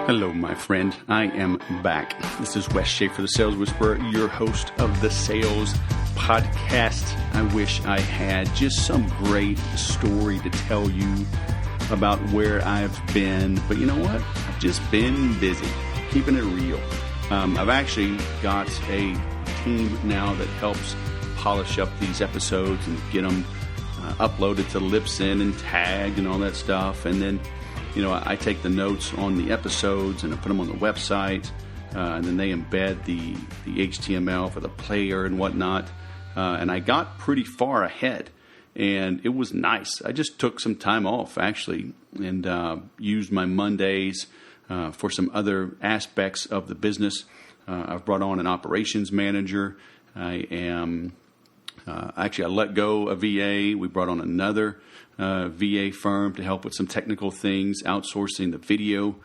Hello, my friend. I am back. This is Wes Schaefer, the Sales Whisperer, your host of the Sales Podcast. I wish I had just some great story to tell you about where I've been. But you know what? I've just been busy, keeping it real. I've actually got a team now that helps polish up these episodes and get them uploaded to Libsyn and tagged and all that stuff. And then I take the notes on the episodes and I put them on the website, and then they embed the HTML for the player and whatnot. And I got pretty far ahead, and it was nice. I just took some time off, actually, and used my Mondays for some other aspects of the business. I've brought on an operations manager. I let go of VA. We brought on another VA firm to help with some technical things, outsourcing the video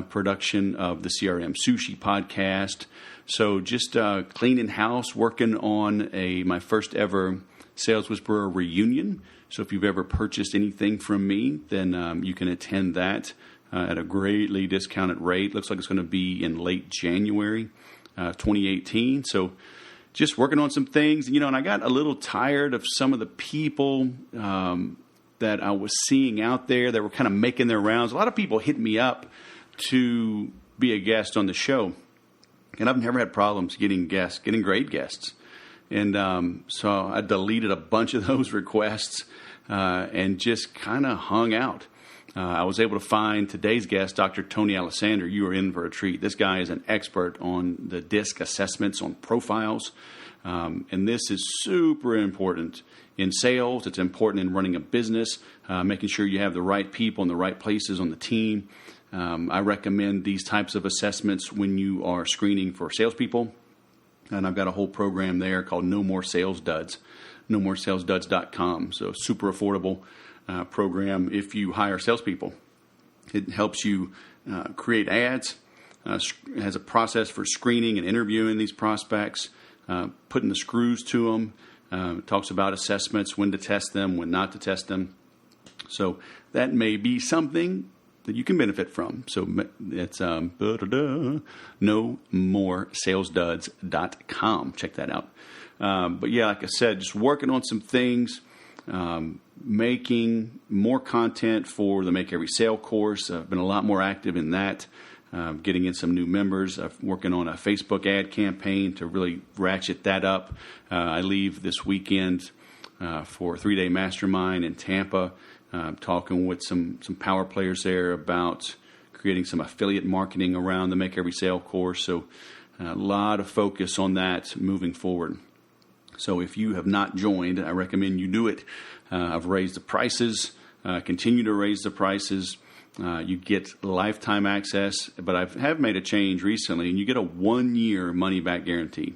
production of the CRM Sushi podcast. So just cleaning house, working on my first ever Sales Whisperer reunion. So if you've ever purchased anything from me, then you can attend that at a greatly discounted rate. Looks like it's going to be in late January 2018. So just working on some things, and I got a little tired of some of the people that I was seeing out there that were kind of making their rounds. A lot of people hit me up to be a guest on the show, and I've never had problems getting great guests. And so I deleted a bunch of those requests and just kind of hung out. I was able to find today's guest, Dr. Tony Alessandra. You are in for a treat. This guy is an expert on the DISC assessments on profiles. And this is super important in sales. It's important in running a business, making sure you have the right people in the right places on the team. I recommend these types of assessments when you are screening for salespeople. And I've got a whole program there called No More Sales Duds, nomoresalesduds.com. So super affordable program if you hire salespeople. It helps you create ads, has a process for screening and interviewing these prospects, putting the screws to them, talks about assessments, when to test them, when not to test them. So that may be something that you can benefit from. So it's nomoresalesduds.com. Check that out. But yeah, like I said, just working on some things, making more content for the Make Every Sale course. I've been a lot more active in that, getting in some new members. I'm working on a Facebook ad campaign to really ratchet that up. I leave this weekend for a 3-day mastermind in Tampa, talking with some power players there about creating some affiliate marketing around the Make Every Sale course. So a lot of focus on that moving forward. So if you have not joined, I recommend you do it. I've raised the prices, continue to raise the prices. You get lifetime access, but I have made a change recently, and you get a 1-year money-back guarantee.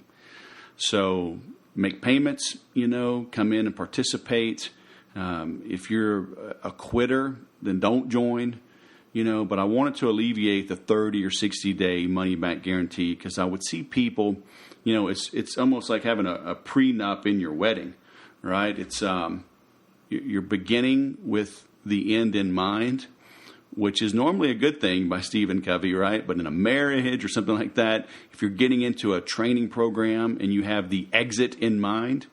So make payments, come in and participate. If you're a quitter, then don't join, but I wanted to alleviate the 30 or 60-day money-back guarantee because I would see people, it's almost like having a prenup in your wedding, right? It's you're beginning with the end in mind, which is normally a good thing by Stephen Covey, right? But in a marriage or something like that, if you're getting into a training program and you have the exit in mind,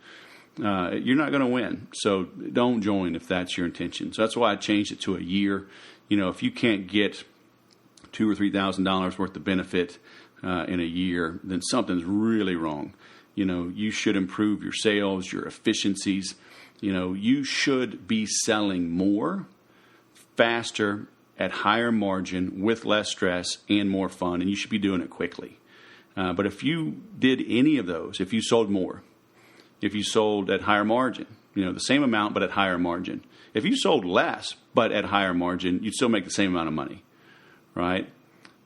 you're not going to win. So don't join if that's your intention. So that's why I changed it to a year. If you can't get $2,000 or $3,000 worth of benefit in a year, then something's really wrong. You should improve your sales, your efficiencies. You should be selling more, faster, at higher margin, with less stress and more fun, and you should be doing it quickly. But if you did any of those, if you sold more, if you sold at higher margin, the same amount but at higher margin. If you sold less but at higher margin, you'd still make the same amount of money, right?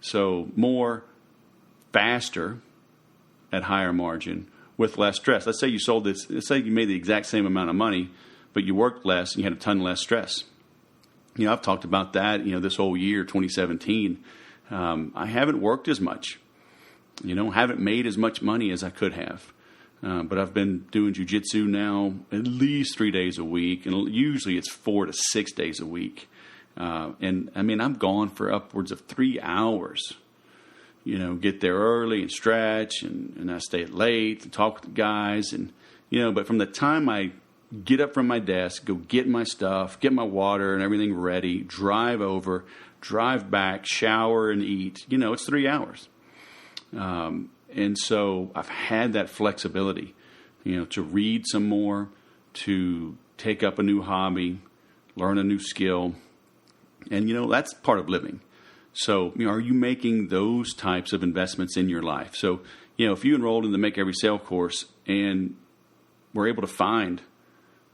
So more, faster, at higher margin, with less stress. Let's say you sold this. Let's say you made the exact same amount of money, but you worked less and you had a ton less stress. I've talked about that, this whole year, 2017. I haven't worked as much, haven't made as much money as I could have. But I've been doing jiu-jitsu now at least 3 days a week, and usually it's 4 to 6 days a week. And I mean, I'm gone for upwards of 3 hours. Get there early and stretch, and I stay late and talk with the guys. And, but from the time I get up from my desk, go get my stuff, get my water and everything ready, drive over, drive back, shower and eat, it's 3 hours. And so I've had that flexibility, to read some more, to take up a new hobby, learn a new skill. And, that's part of living. So, are you making those types of investments in your life? So, if you enrolled in the Make Every Sale course and were able to find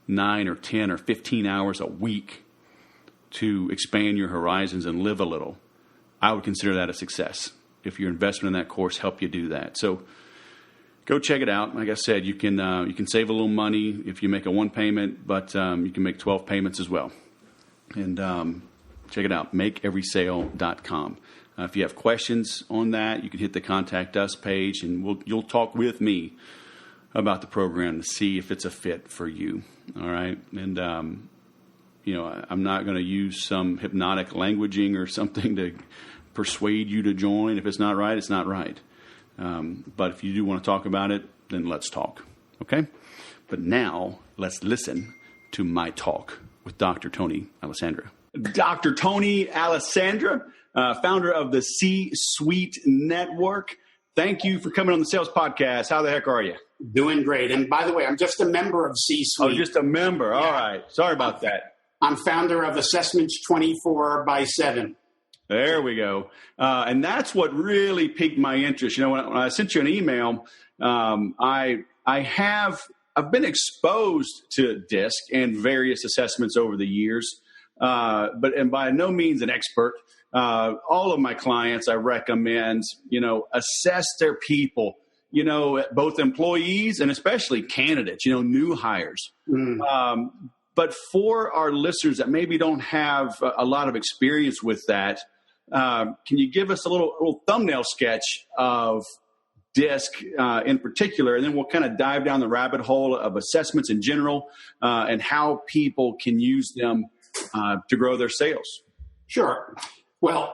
9 or 10 or 15 hours a week to expand your horizons and live a little, I would consider that a success. If your investment in that course helped you do that. So go check it out. Like I said, you can save a little money if you make a one payment, but you can make 12 payments as well. And check it out, makeeverysale.com. If you have questions on that, you can hit the Contact Us page, and you'll talk with me about the program to see if it's a fit for you. All right? And, I'm not going to use some hypnotic languaging or something to persuade you to join. If it's not right, it's not right. But if you do want to talk about it, then let's talk. Okay? But now let's listen to my talk with Dr. Tony Alessandra. Dr. Tony Alessandra, founder of the C-Suite Network. Thank you for coming on the Sales Podcast. How the heck are you? Doing great. And by the way, I'm just a member of C-Suite. Oh, just a member. All right. Sorry about that. I'm founder of Assessments 24/7. There we go. And that's what really piqued my interest. When I sent you an email, I've been exposed to DISC and various assessments over the years, but by no means an expert. All of my clients I recommend, assess their people, both employees and especially candidates, new hires. But for our listeners that maybe don't have a lot of experience with that, can you give us a little thumbnail sketch of DISC in particular, and then we'll kind of dive down the rabbit hole of assessments in general and how people can use them to grow their sales? Sure. Well,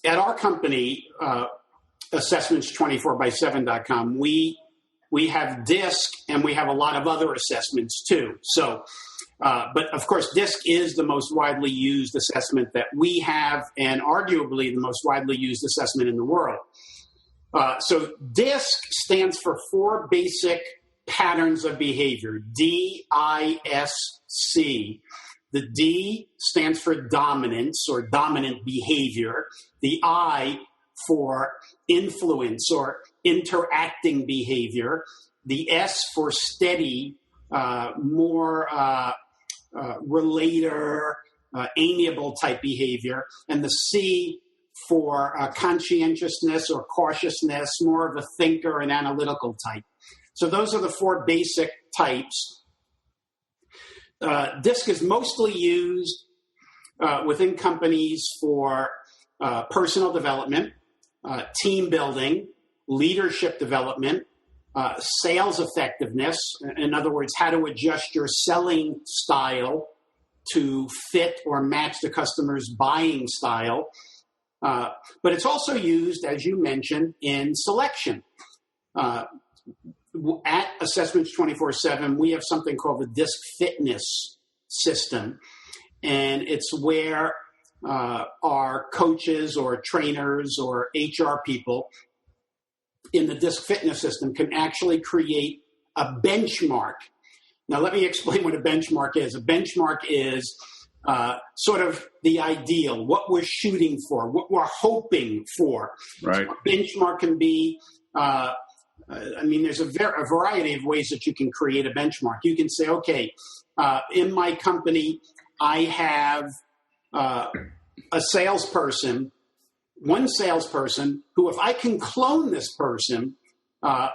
at our company, Assessments24/7.com, we have DISC and we have a lot of other assessments too. So, but of course, DISC is the most widely used assessment that we have, and arguably the most widely used assessment in the world. So DISC stands for 4 basic patterns of behavior, DISC. The D stands for dominance or dominant behavior. The I for influence or interacting behavior. The S for steady, more relator, amiable type behavior. And the C for conscientiousness or cautiousness, more of a thinker and analytical type. So those are the 4 basic types. DISC is mostly used within companies for personal development, team building, leadership development, sales effectiveness. In other words, how to adjust your selling style to fit or match the customer's buying style. But it's also used, as you mentioned, in selection. At Assessments 24/7, we have something called the DISC Fitness System, and it's where our coaches or trainers or HR people in the DISC Fitness System can actually create a benchmark. Now, let me explain what a benchmark is. A benchmark is sort of the ideal, what we're shooting for, what we're hoping for. Right. So a benchmark can be there's a variety of ways that you can create a benchmark. You can say, okay, in my company, I have one salesperson who, if I can clone this person, I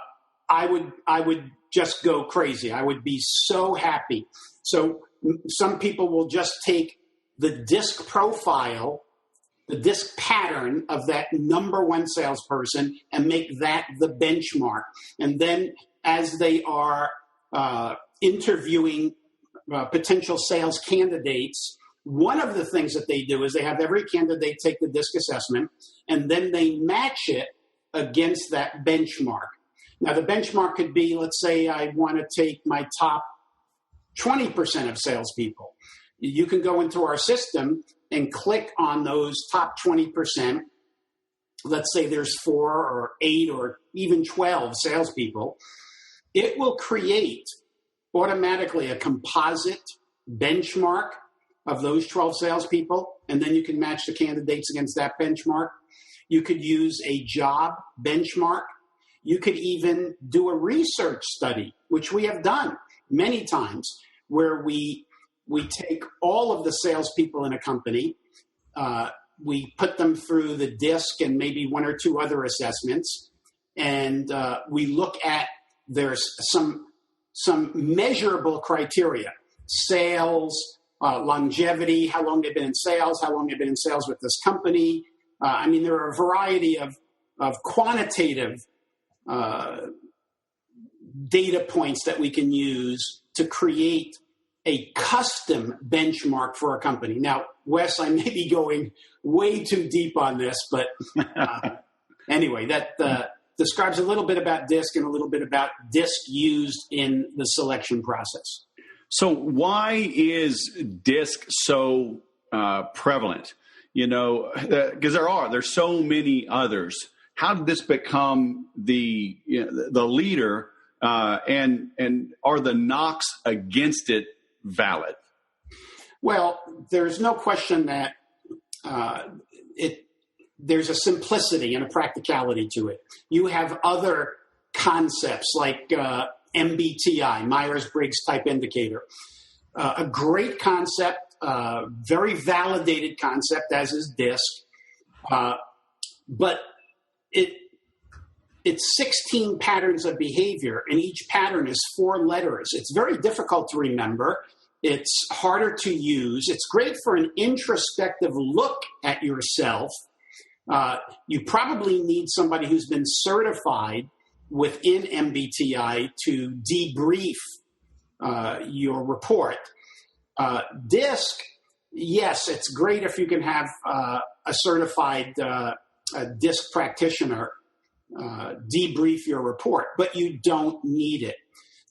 would just go crazy. I would be so happy. So some people will just take the DISC profile, the DISC pattern of that number one salesperson, and make that the benchmark. And then as they are interviewing potential sales candidates, One of the things that they do is they have every candidate take the DISC assessment, and then they match it against that benchmark. Now, the benchmark could be, let's say I want to take my top 20% of salespeople. You can go into our system and click on those top 20%. Let's say there's 4 or 8 or even 12 salespeople. It will create automatically a composite benchmark of those 12 salespeople, and then you can match the candidates against that benchmark. You could use a job benchmark. You could even do a research study, which we have done many times, where we take all of the salespeople in a company, we put them through the DISC and maybe 1 or 2 other assessments, and we look at there's some measurable criteria: sales, longevity, how long they've been in sales, how long they've been in sales with this company. There are a variety of quantitative data points that we can use to create a custom benchmark for a company. Now, Wes, I may be going way too deep on this, but anyway, that describes a little bit about DISC and a little bit about DISC used in the selection process. So why is DISC so prevalent? Because there's so many others. How did this become the leader, and are the knocks against it valid? Well, there's no question that there's a simplicity and a practicality to it. You have other concepts like MBTI, Myers-Briggs Type Indicator, a great concept, very validated concept, as is DISC, but it's 16 patterns of behavior, and each pattern is 4 letters. It's very difficult to remember. It's harder to use. It's great for an introspective look at yourself. You probably need somebody who's been certified within MBTI to debrief your report. DISC, yes, it's great if you can have a certified DISC practitioner debrief your report, but you don't need it.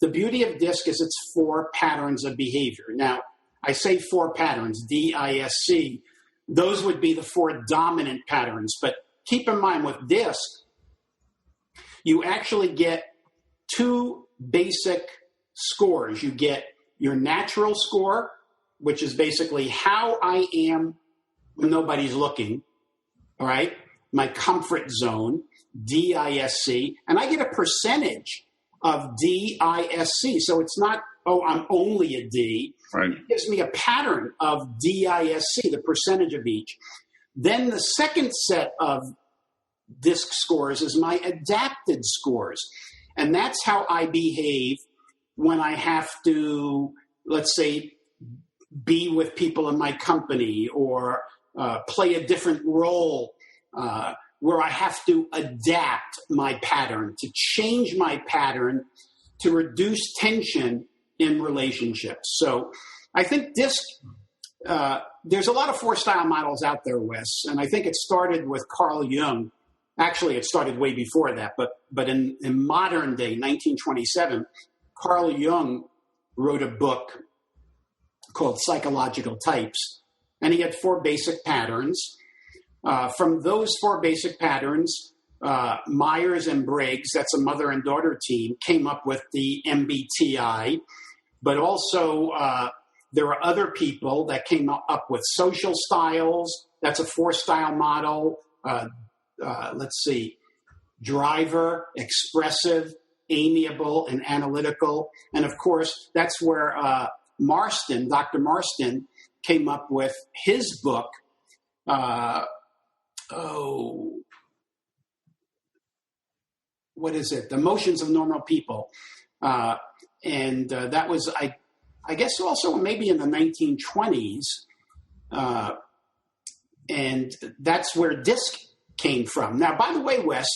The beauty of DISC is it's 4 patterns of behavior. Now, I say 4 patterns, DISC. Those would be the 4 dominant patterns. But keep in mind with DISC, you actually get 2 basic scores. You get your natural score, which is basically how I am when nobody's looking, all right? My comfort zone, DISC, and I get a percentage of DISC. So it's not, I'm only a D. Right. It gives me a pattern of DISC, the percentage of each. Then the second set of DISC scores is my adapted scores. And that's how I behave when I have to, let's say, be with people in my company or play a different role where I have to adapt my pattern, to change my pattern, to reduce tension in relationships. So I think DISC, there's a lot of 4-style models out there, Wes, and I think it started with Carl Jung. Actually, it started way before that, but in modern day, 1927, Carl Jung wrote a book called Psychological Types, and he had 4 basic patterns. From those 4 basic patterns, Myers and Briggs, that's a mother and daughter team, came up with the MBTI, but also there were other people that came up with social styles. That's a 4-style model. Let's see, driver, expressive, amiable, and analytical. And of course, that's where Dr. Marston came up with his book, what is it? The Emotions of Normal People. And that was, I guess also maybe in the 1920s. And that's where DISC came from. Now, by the way, Wes,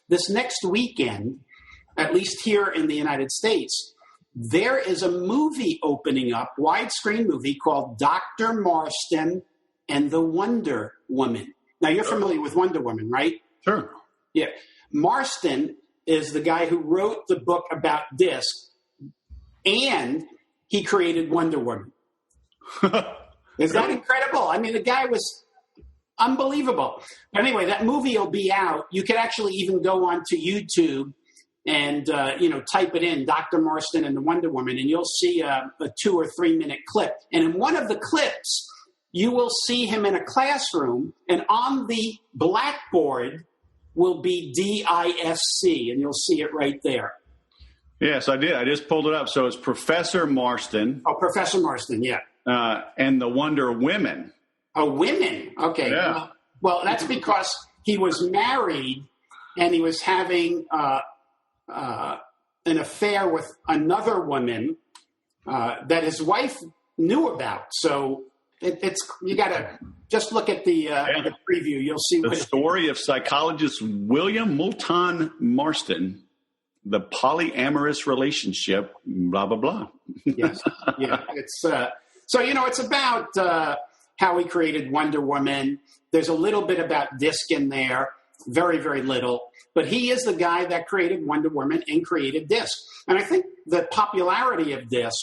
this next weekend, at least here in the United States, there is a movie opening up, widescreen movie called Dr. Marston and the Wonder Woman. Now, you're familiar with Wonder Woman, right? Sure. Yeah. Marston is the guy who wrote the book about DISC, and he created Wonder Woman. Is that incredible? I mean, the guy was unbelievable. But anyway, that movie will be out. You could actually even go onto YouTube and, type it in, Dr. Marston and the Wonder Woman, and you'll see a 2 or 3 minute clip. And in one of the clips, you will see him in a classroom, and on the blackboard will be DISC, and you'll see it right there. Yes, I did. I just pulled it up. So it's Professor Marston. Oh, Professor Marston, yeah. And the Wonder Women. Oh, women. Okay. Yeah. Well, that's because he was married and he was having an affair with another woman that his wife knew about. So it's you got to just look at the preview. You'll see the story of psychologist William Moulton Marston, the polyamorous relationship, blah blah blah. Yes, yeah. It's so it's about how he created Wonder Woman. There's a little bit about DISC in there, very very little, but he is the guy that created Wonder Woman and created DISC. And I think the popularity of DISC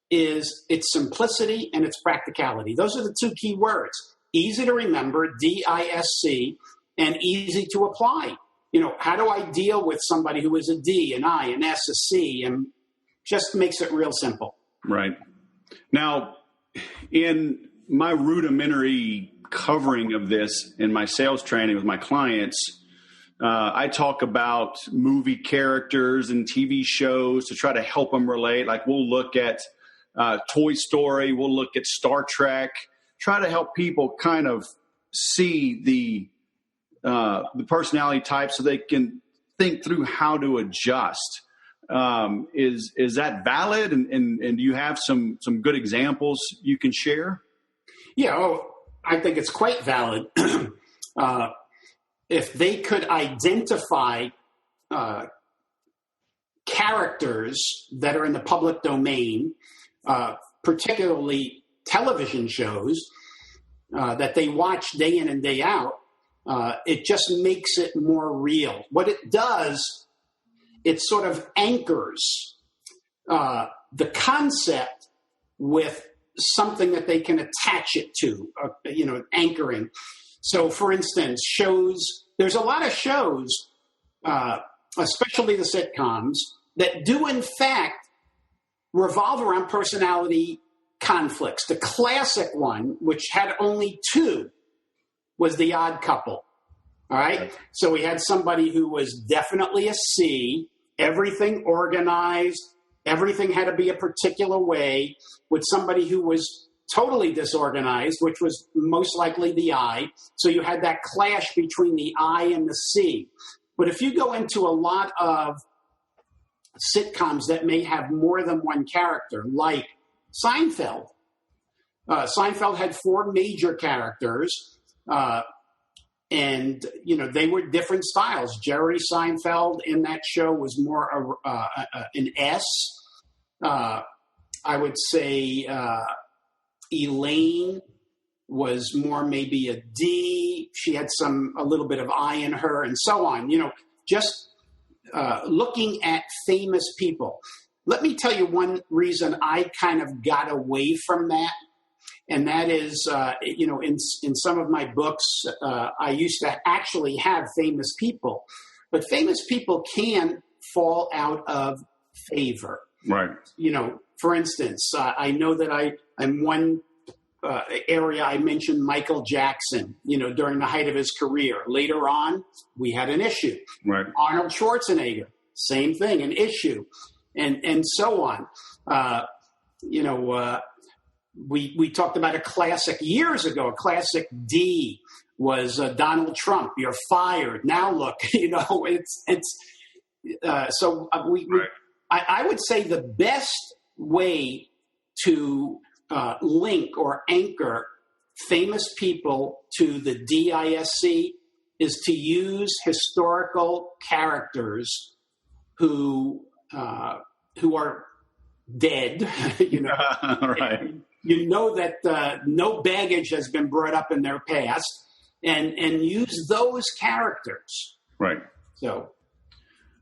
is its simplicity and its practicality. Those are the two key words. Easy to remember, DISC, and easy to apply. How do I deal with somebody who is a D, an I, an S, a C, and just makes it real simple. Right. Now, in my rudimentary covering of this in my sales training with my clients, I talk about movie characters and TV shows to try to help them relate. Like we'll look at Toy Story, we'll look at Star Trek, try to help people kind of see the personality type so they can think through how to adjust. Is that valid? And do you have some good examples you can share? Yeah, I think it's quite valid. If they could identify characters that are in the public domain, particularly television shows that they watch day in and day out, it just makes it more real. What it does, it sort of anchors the concept with something that they can attach it to, anchoring. So, for instance, there's a lot of shows, especially the sitcoms, that do in fact revolve around personality conflicts. The classic one, which had only 2, was The Odd Couple. All right. So we had somebody who was definitely a C, everything organized, everything had to be a particular way, with somebody who was totally disorganized, which was most likely the I. So you had that clash between the I and the C. But if you go into a lot of sitcoms that may have more than one character, like Seinfeld, Seinfeld had 4 major characters, and, they were different styles. Jerry Seinfeld in that show was more an S. I would say Elaine was more maybe a D. She had a little bit of I in her, and so on. Just looking at famous people. Let me tell you one reason I kind of got away from that. And that is, in some of my books, I used to actually have famous people. But famous people can fall out of favor. Right. For instance, I know that in one area I mentioned Michael Jackson, during the height of his career. Later on, we had an issue. Right. Arnold Schwarzenegger, same thing, an issue. And so on. We talked about a classic years ago. A classic D was Donald Trump. You're fired. Now look, I would say the best way to link or anchor famous people to the DISC is to use historical characters who are dead, Right. you know that no baggage has been brought up in their past, and use those characters. Right.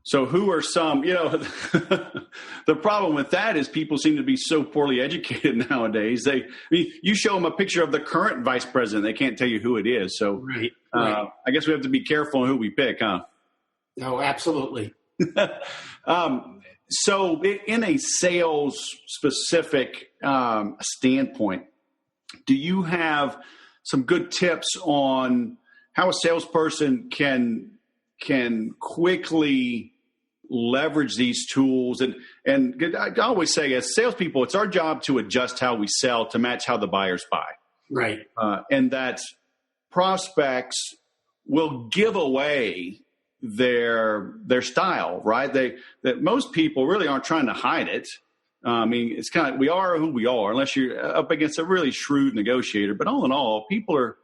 So who are some, the problem with that is people seem to be so poorly educated nowadays. You show them a picture of the current vice president, they can't tell you who it is. So right. I guess we have to be careful on who we pick, huh? No, absolutely. So in a sales specific standpoint, do you have some good tips on how a salesperson can quickly leverage these tools? And I always say, as salespeople, it's our job to adjust how we sell to match how the buyers buy. Right. And that prospects will give away their style, right? That most people really aren't trying to hide it. It's kind of, we are who we are, unless you're up against a really shrewd negotiator. But all in all, people are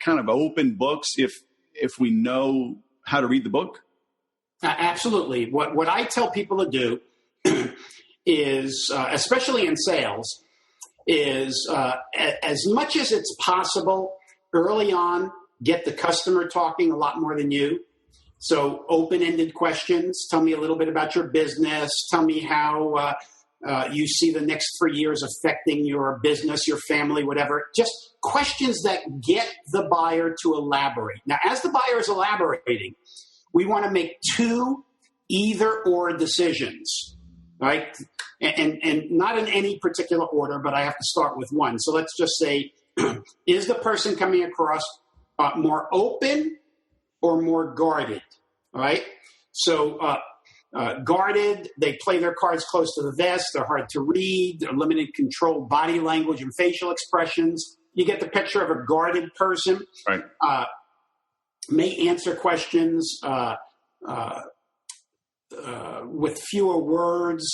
kind of open books if we know how to read the book. Absolutely. What I tell people to do is, especially in sales, is as much as it's possible early on, get the customer talking a lot more than you. So open-ended questions. Tell me a little bit about your business. Tell me how you see the next 3 years affecting your business, your family, whatever. Just questions that get the buyer to elaborate. Now, as the buyer is elaborating, we want to make 2 either-or decisions, right? And not in any particular order, but I have to start with one. So let's just say, is the person coming across more open or more guarded, all right? So guarded, they play their cards close to the vest. They're hard to read. They're limited control, body language, and facial expressions. You get the picture of a guarded person. Right. May answer questions with fewer words,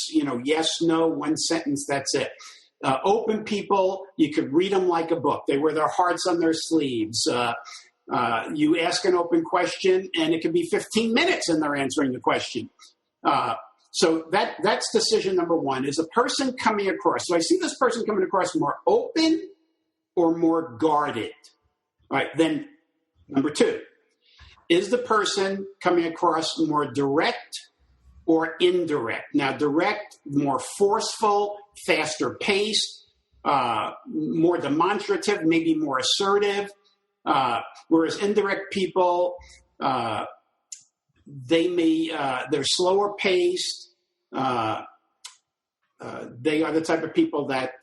yes, no, one sentence, that's it. Open people, you could read them like a book. They wear their hearts on their sleeves. You ask an open question, and it could be 15 minutes and they're answering the question. So that's decision number one. Is a person coming across? So I see this person coming across more open or more guarded. All right, then number 2. Is the person coming across more direct or indirect? Now, direct, more forceful, faster paced, more demonstrative, maybe more assertive. Whereas indirect people, they're slower paced. They are the type of people that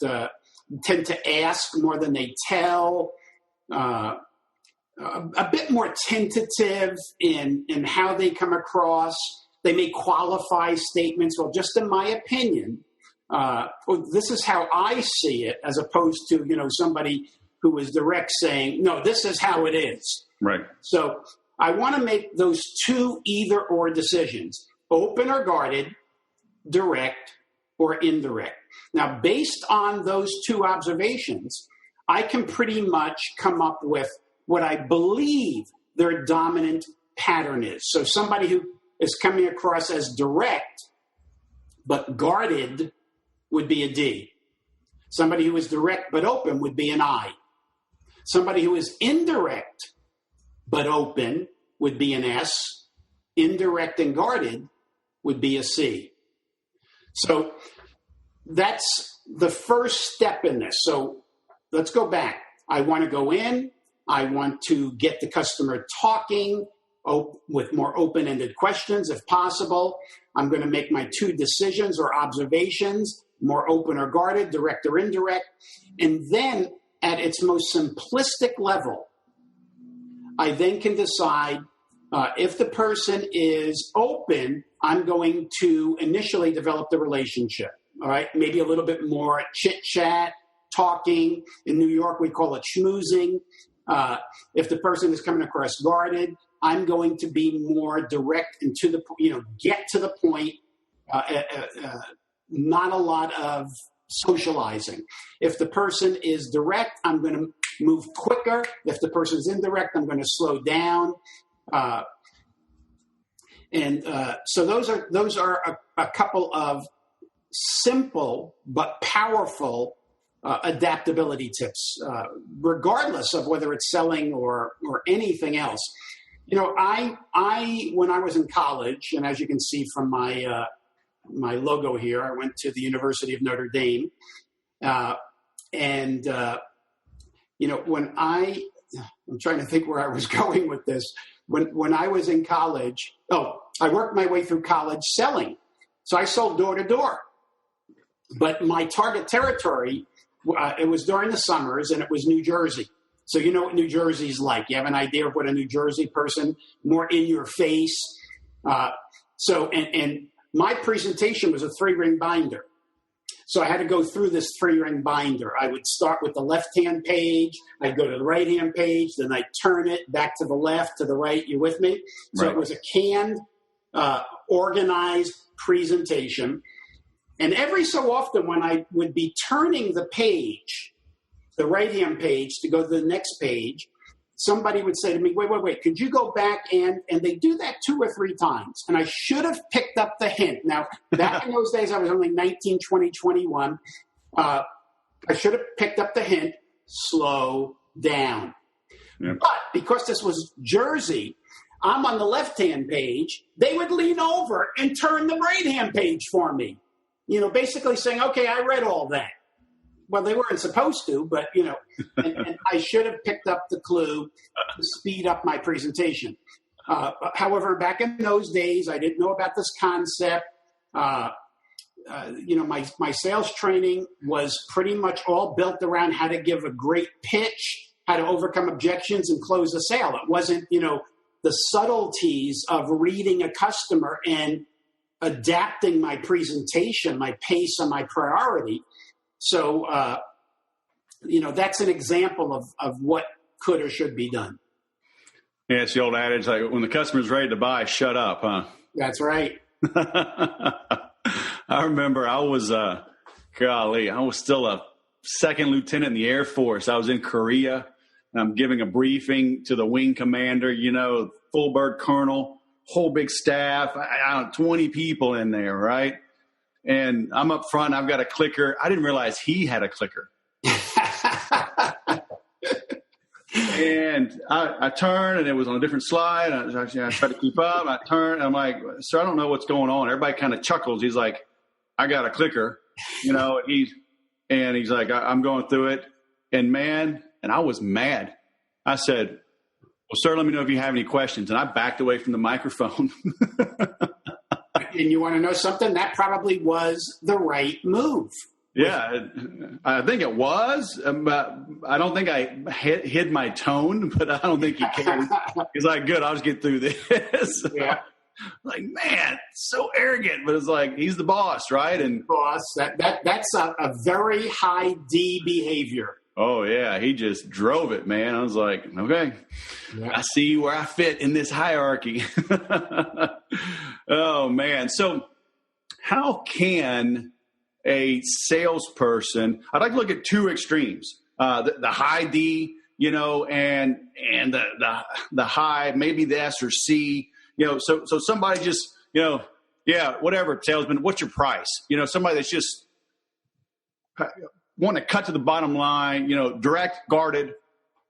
tend to ask more than they tell. A bit more tentative in how they come across. They may qualify statements, well, just in my opinion, this is how I see it, as opposed to, somebody who is direct saying, no, this is how it is. Right. So I want to make those 2 either or decisions, open or guarded, direct or indirect. Now, based on those 2 observations, I can pretty much come up with what I believe their dominant pattern is. So somebody who is coming across as direct but guarded would be a D. Somebody who is direct but open would be an I. Somebody who is indirect but open would be an S. Indirect and guarded would be a C. So that's the first step in this. So let's go back. I want to go in. I want to get the customer talking with more open-ended questions if possible. I'm going to make my 2 decisions or observations, more open or guarded, direct or indirect. And then at its most simplistic level, I then can decide if the person is open, I'm going to initially develop the relationship. All right, maybe a little bit more chit-chat, talking. In New York, we call it schmoozing. If the person is coming across guarded, I'm going to be more direct and to the get to the point. Not a lot of socializing. If the person is direct, I'm going to move quicker. If the person is indirect, I'm going to slow down. So those are a couple of simple but powerful adaptability tips, regardless of whether it's selling or anything else. I when I was in college, and as you can see from my my logo here, I went to the University of Notre Dame, and when I'm trying to think where I was going with this. When I was in college, I worked my way through college selling. So I sold door to door. But my target territory, it was during the summers, and it was New Jersey. So you know what New Jersey's like. You have an idea of what a New Jersey person, more in your face. And my presentation was a 3-ring binder. So I had to go through this 3-ring binder. I would start with the left-hand page. I'd go to the right-hand page. Then I'd turn it back to the left, to the right. You with me? So It was a canned, organized presentation. And every so often when I would be turning the page, the right-hand page, to go to the next page, somebody would say to me, wait, could you go back? And they do that 2 or 3 times. And I should have picked up the hint. Now, back in those days, I was only 19, 20, 21. I should have picked up the hint, slow down. Yep. But because this was Jersey, I'm on the left-hand page. They would lean over and turn the right-hand page for me, basically saying, okay, I read all that. Well, they weren't supposed to, but, and I should have picked up the clue to speed up my presentation. However, back in those days, I didn't know about this concept. My sales training was pretty much all built around how to give a great pitch, how to overcome objections and close a sale. It wasn't, the subtleties of reading a customer and adapting my presentation, my pace, and my priority. So, that's an example of what could or should be done. Yeah, it's the old adage, like when the customer's ready to buy, shut up, huh? That's right. I remember I was still a second lieutenant in the Air Force. I was in Korea, and I'm giving a briefing to the wing commander, full bird colonel, whole big staff, 20 people in there, right? And I'm up front. I've got a clicker. I didn't realize he had a clicker. And I turned, and it was on a different slide. I tried to keep up. I turned, and I'm like, sir, I don't know what's going on. Everybody kind of chuckles. He's like, I got a clicker. He's like, I'm going through it. And I was mad. I said, well, sir, let me know if you have any questions. And I backed away from the microphone. And you want to know something? That probably was the right move. Yeah, I think it was. But I don't think I hid my tone, but I don't think he cared. He's like, good, I'll just get through this. Yeah. Like, man, so arrogant. But it's like, he's the boss, right? And boss, that's a very high D behavior. Oh, yeah, he just drove it, man. I was like, okay, yeah. I see where I fit in this hierarchy. Oh, man. So how can a salesperson – I'd like to look at 2 extremes, the high D, and the high, maybe the S or C. So somebody just, yeah, whatever, salesman, what's your price? Somebody that's just want to cut to the bottom line, direct, guarded.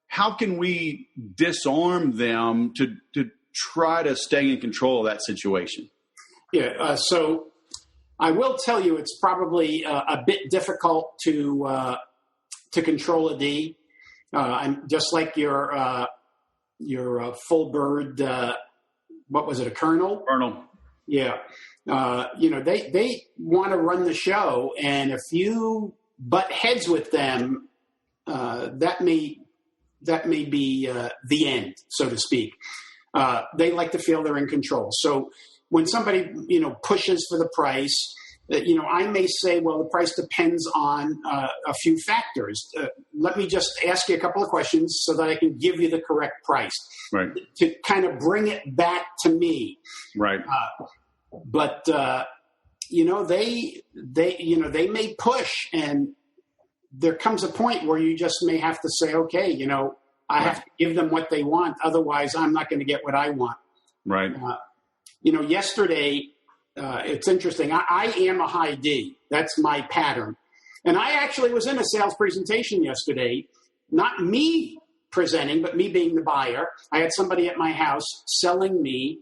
How can we disarm them to try to stay in control of that situation? Yeah, so I will tell you it's probably a bit difficult to control a D. I'm just like your full bird. What was it? A colonel? Colonel. Yeah. They want to run the show, and if you butt heads with them, that may be the end, so to speak. They like to feel they're in control. So when somebody pushes for the price, I may say, well, the price depends on a few factors. Let me just ask you a couple of questions so that I can give you the correct price. Right. To kind of bring it back to me. Right. But they may push, and there comes a point where you just may have to say, okay, I have to give them what they want. Otherwise, I'm not going to get what I want. Right. Yesterday it's interesting. I am a high D. That's my pattern. And I actually was in a sales presentation yesterday, not me presenting, but me being the buyer. I had somebody at my house selling me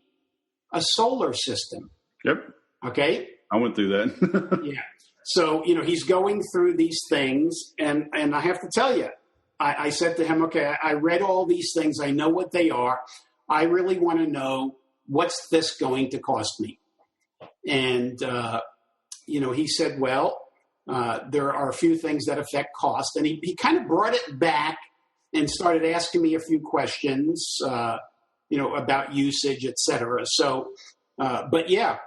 a solar system. Yep. Okay. I went through that. Yeah. So, he's going through these things, and I have to tell you, I said to him, okay, I read all these things. I know what they are. I really want to know, what's this going to cost me? And, he said, well, there are a few things that affect cost. And he kind of brought it back and started asking me a few questions, about usage, et cetera. So, but yeah,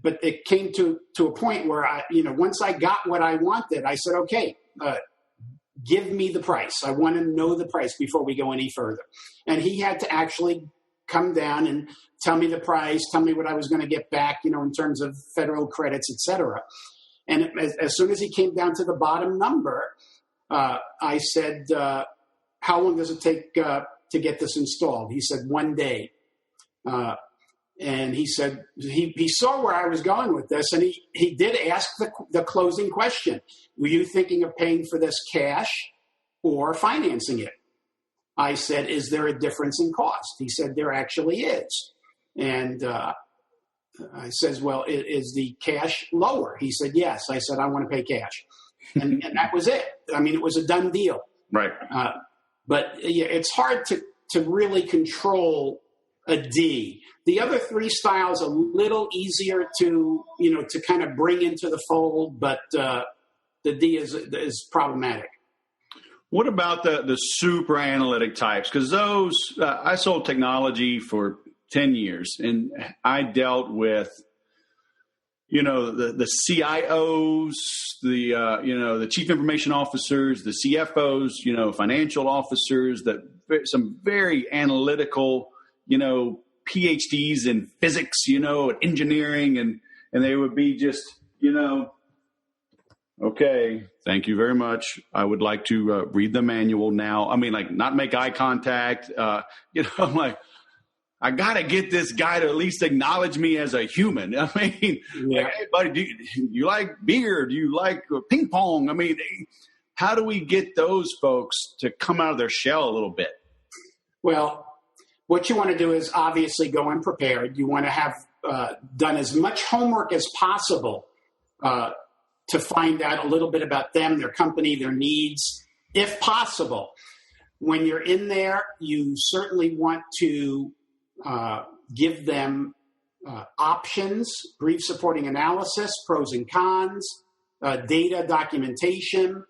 but it came to a point where once I got what I wanted, I said, okay, give me the price. I want to know the price before we go any further. And he had to actually come down and tell me the price, tell me what I was going to get back, in terms of federal credits, et cetera. And as soon as he came down to the bottom number, I said, how long does it take to get this installed? He said, 1 day. And he said, he saw where I was going with this, and he did ask the closing question. Were you thinking of paying for this cash or financing it? I said, is there a difference in cost? He said, there actually is. And I says, well, is the cash lower? He said, yes. I said, I want to pay cash. And that was it. I mean, it was a done deal. Right. But yeah, it's hard to really control a D. The other three styles a little easier to kind of bring into the fold, but the D is problematic. What about the super analytic types? Because those, I sold technology for 10 years, and I dealt with, the CIOs, the chief information officers, the CFOs, financial officers, some very analytical, PhDs in physics, and engineering, and they would be just, okay, thank you very much. I would like to read the manual now. I mean, like, not make eye contact. I'm like, I got to get this guy to at least acknowledge me as a human. I mean, yeah. Like, hey, buddy, do you like beer? Do you like ping pong? I mean, how do we get those folks to come out of their shell a little bit? Well, what you want to do is obviously go in prepared. You want to have done as much homework as possible to find out a little bit about them, their company, their needs, if possible. When you're in there, you certainly want to give them options, brief supporting analysis, pros and cons, data documentation,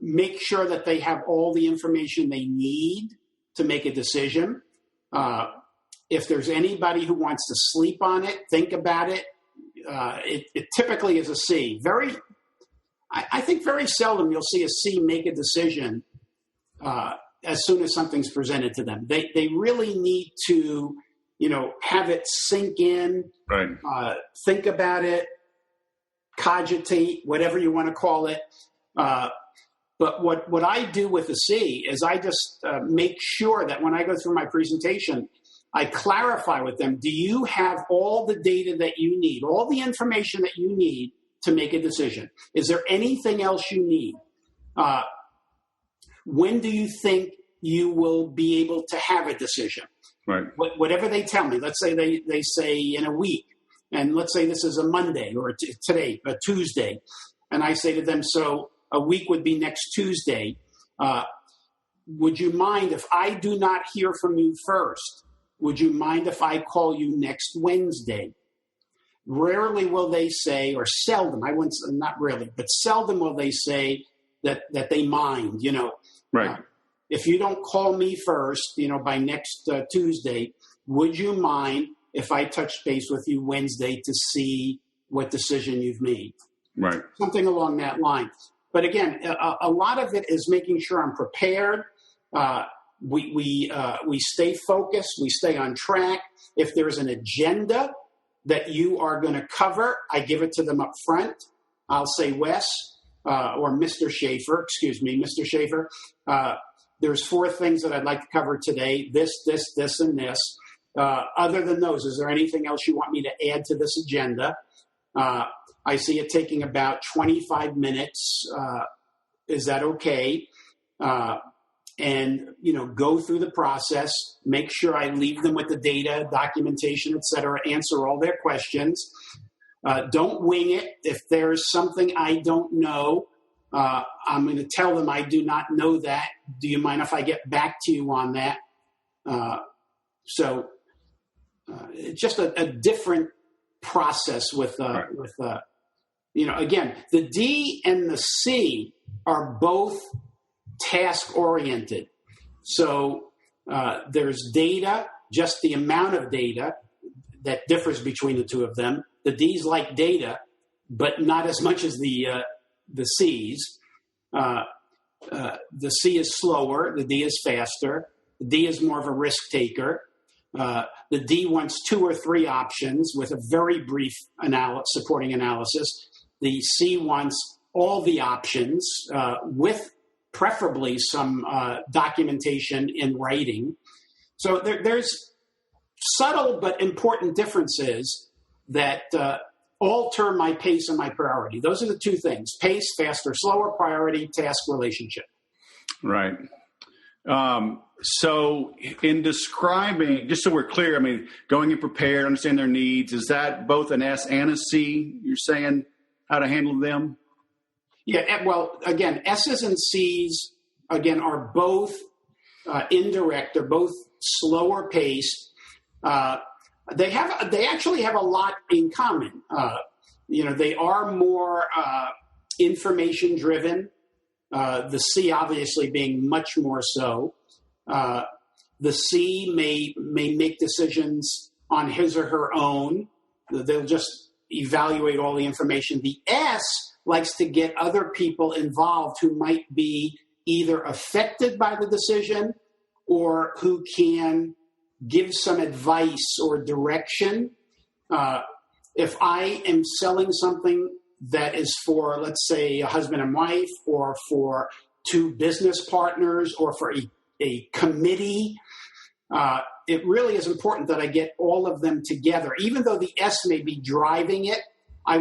make sure that they have all the information they need to make a decision. If there's anybody who wants to sleep on it, think about it. It typically is a C. I think very seldom you'll see a C make a decision as soon as something's presented to them. They really need to, have it sink in, right. Think about it, cogitate, whatever you want to call it. But what I do with a C is I just make sure that when I go through my presentation, I clarify with them, do you have all the data that you need, all the information that you need to make a decision? Is there anything else you need? When do you think you will be able to have a decision? Right. Whatever they tell me, let's say they say in a week, and let's say this is a Monday or today, a Tuesday, and I say to them, so a week would be next Tuesday. Would you mind if I do not hear from you first? Would you mind if I call you next Wednesday? Rarely will they say, or seldom, I wouldn't, not really, but seldom will they say that they mind, Right. If you don't call me first, by next Tuesday, would you mind if I touch base with you Wednesday to see what decision you've made? Right. Something along that line. But again, a lot of it is making sure I'm prepared. We stay focused. We stay on track. If there's an agenda that you are going to cover, I give it to them up front. I'll say, Wes, or Mr. Schaefer, Mr. Schaefer, there's 4 things that I'd like to cover today, this, and this. Other than those, is there anything else you want me to add to this agenda? I see it taking about 25 minutes. Is that okay? And, go through the process, make sure I leave them with the data, documentation, et cetera, answer all their questions. Don't wing it. If there's something I don't know, I'm going to tell them I do not know that. Do you mind if I get back to you on that? So it's just a different process with again, the D and the C are both task-oriented. So there's data, just the amount of data that differs between the two of them. The D's like data, but not as much as the C's. The C is slower. The D is faster. The D is more of a risk taker. The D wants 2 or 3 options with a very brief supporting analysis. The C wants all the options with preferably some documentation in writing. So there's subtle but important differences that alter my pace and my priority. Those are the 2 things: pace, faster, slower, priority, task, relationship. Right. So in describing, just so we're clear, going in prepared, understand their needs, is that both an S and a C? You're saying how to handle them? Yeah, well, again, S's and C's, again, are both indirect. They're both slower paced. They actually have a lot in common. They are more information driven. The C obviously being much more so. The C may make decisions on his or her own. They'll just evaluate all the information. The S likes to get other people involved who might be either affected by the decision or who can give some advice or direction. If I am selling something that is for, let's say, a husband and wife, or for 2 business partners, or for a committee, it really is important that I get all of them together. Even though the S may be driving it, I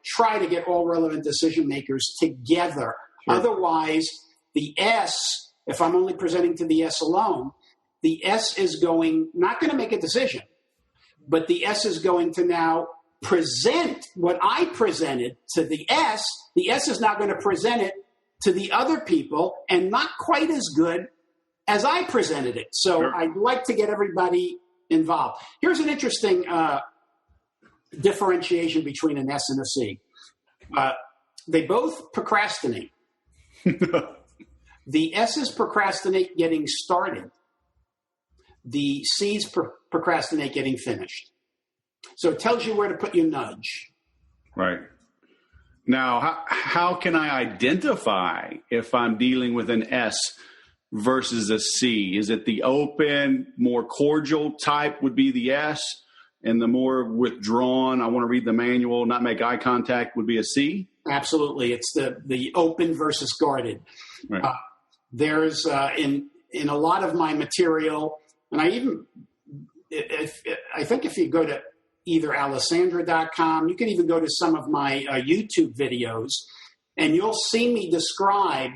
try to get all relevant decision makers together. Sure. Otherwise, the S, if I'm only presenting to the S alone, the S is not going to make a decision, but the S is going to now present what I presented to the S. The S is now going to present it to the other people, and not quite as good as I presented it. So sure. I'd like to get everybody involved. Here's an interesting differentiation between an S and a C. They both procrastinate. The S's procrastinate getting started. The C's procrastinate getting finished. So it tells you where to put your nudge. Right. Now, how can I identify if I'm dealing with an S versus a C? Is it the open, more cordial type would be the S, and the more withdrawn, I want to read the manual, not make eye contact, would be a C? Absolutely. It's the open versus guarded. Right. There's in a lot of my material, and I think if you go to either Alessandra.com, you can even go to some of my YouTube videos, and you'll see me describe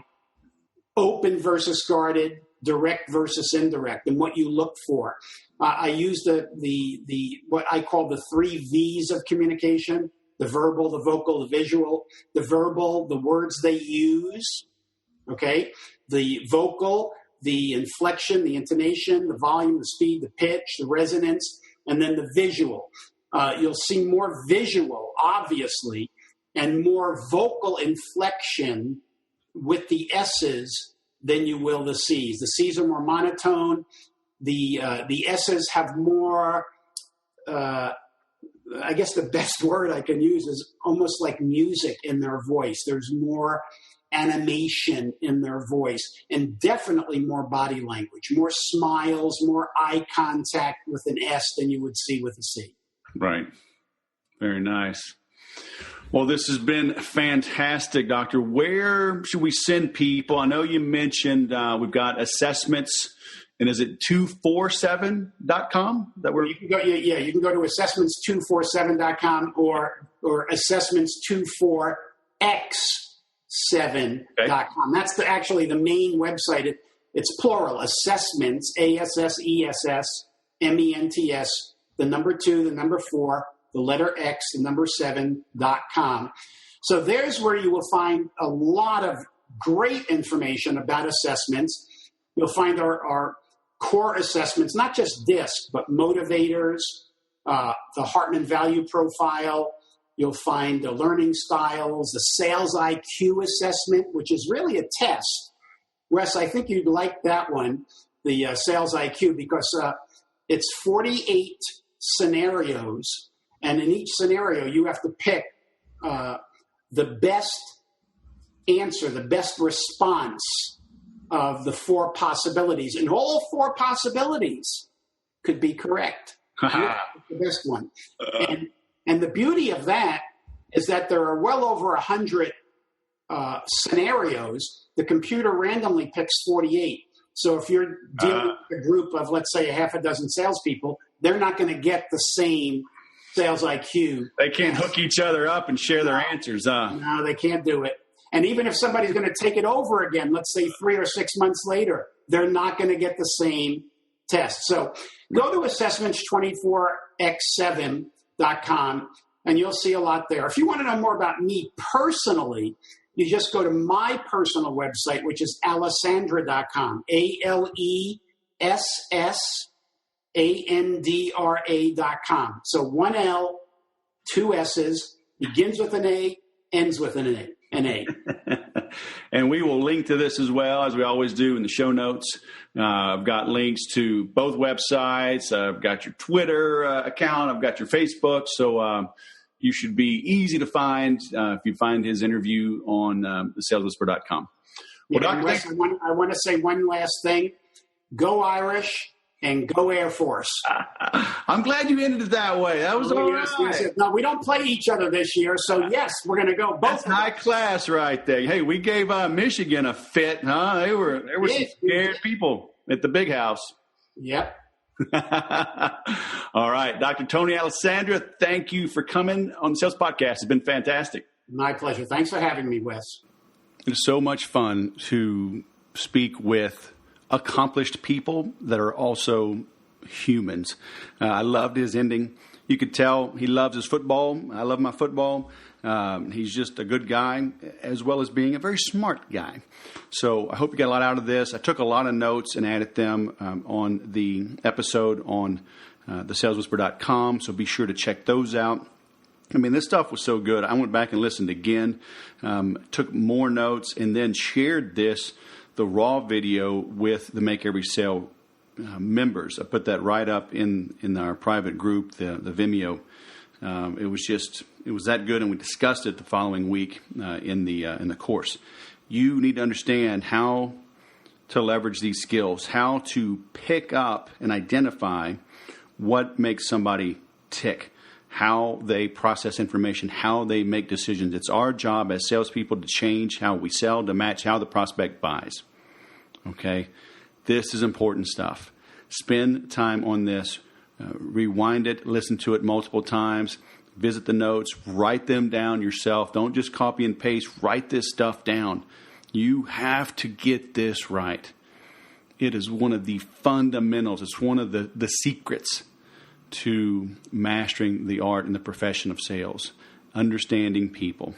open versus guarded, direct versus indirect, and what you look for. I use the what I call the 3 V's of communication: the verbal, the vocal, the visual. The verbal, the words they use, okay? The vocal, the inflection, the intonation, the volume, the speed, the pitch, the resonance, and then the visual. You'll see more visual, obviously, and more vocal inflection with the S's than you will the C's. The C's are more monotone. The S's have more, I guess the best word I can use is almost like music in their voice. There's more animation in their voice, and definitely more body language, more smiles, more eye contact with an S than you would see with a C. Right. Very nice. Well, this has been fantastic, Doctor. Where should we send people? I know you mentioned we've got assessments And is it 247.com that we're? You can go, you can go to assessments247.com or assessments24x7.com. That's actually the main website. It's plural, assessments, ASSESSMENTS, the number 2, the number 4, the letter X, the number 7.com. So there's where you will find a lot of great information about assessments. You'll find our core assessments, not just DISC, but motivators, the Hartman value profile. You'll find the learning styles, the sales IQ assessment, which is really a test. Wes, I think you'd like that one, the sales IQ, because it's 48 scenarios, and in each scenario you have to pick the best answer, the best response of the 4 possibilities. And all 4 possibilities could be correct. The best one. And the beauty of that is that there are well over 100 scenarios. The computer randomly picks 48. So if you're dealing with a group of, let's say, a half a dozen salespeople, they're not going to get the same sales IQ. They can't hook each other up and share their answers. No, they can't do it. And even if somebody's going to take it over again, let's say 3 or 6 months later, they're not going to get the same test. So go to assessments24x7.com and you'll see a lot there. If you want to know more about me personally, you just go to my personal website, which is Alessandra.com, ALESSANDRA.com. So 1 L, 2 S's, begins with an A, ends with an A. And we will link to this as well, as we always do in the show notes. I've got links to both websites. I've got your Twitter account. I've got your Facebook. So you should be easy to find if you find his interview on thesaleswhisperer.com. Well, Dr. Wes, I want to say one last thing. Go Irish and go Air Force. I'm glad you ended it that way. That was all right. Yes. No, we don't play each other this year, so yes, we're going to go. That's high class right there. Hey, we gave Michigan a fit, huh? There were some scared people at the big house. Yep. All right, Dr. Tony Alessandra, thank you for coming on the Sales Podcast. It's been fantastic. My pleasure. Thanks for having me, Wes. It's so much fun to speak with accomplished people that are also humans. I loved his ending. You could tell he loves his football. I love my football. He's just a good guy, as well as being a very smart guy. So I hope you got a lot out of this. I took a lot of notes and added them on the episode on thesaleswhisperer.com. So be sure to check those out. I mean, this stuff was so good. I went back and listened again, took more notes, and then shared the raw video with the Make Every Sale members. I put that right up in our private group, the Vimeo. It was that good, and we discussed it the following week in the course. You need to understand how to leverage these skills, how to pick up and identify what makes somebody tick, how they process information, how they make decisions. It's our job as salespeople to change how we sell, to match how the prospect buys. Okay? This is important stuff. Spend time on this. Rewind it, listen to it multiple times, visit the notes, write them down yourself. Don't just copy and paste. Write this stuff down. You have to get this right. It is one of the fundamentals. It's one of the secrets to mastering the art and the profession of sales, understanding people.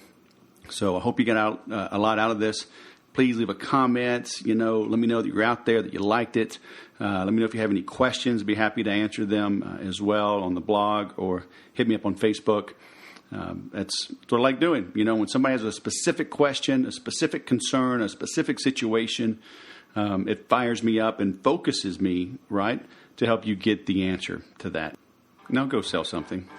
So I hope you got a lot out of this. Please leave a comment. Let me know that you're out there, that you liked it. Let me know if you have any questions. I'd be happy to answer them as well on the blog, or hit me up on Facebook. That's what I like doing. When somebody has a specific question, a specific concern, a specific situation, it fires me up and focuses me, right, to help you get the answer to that. Now go sell something.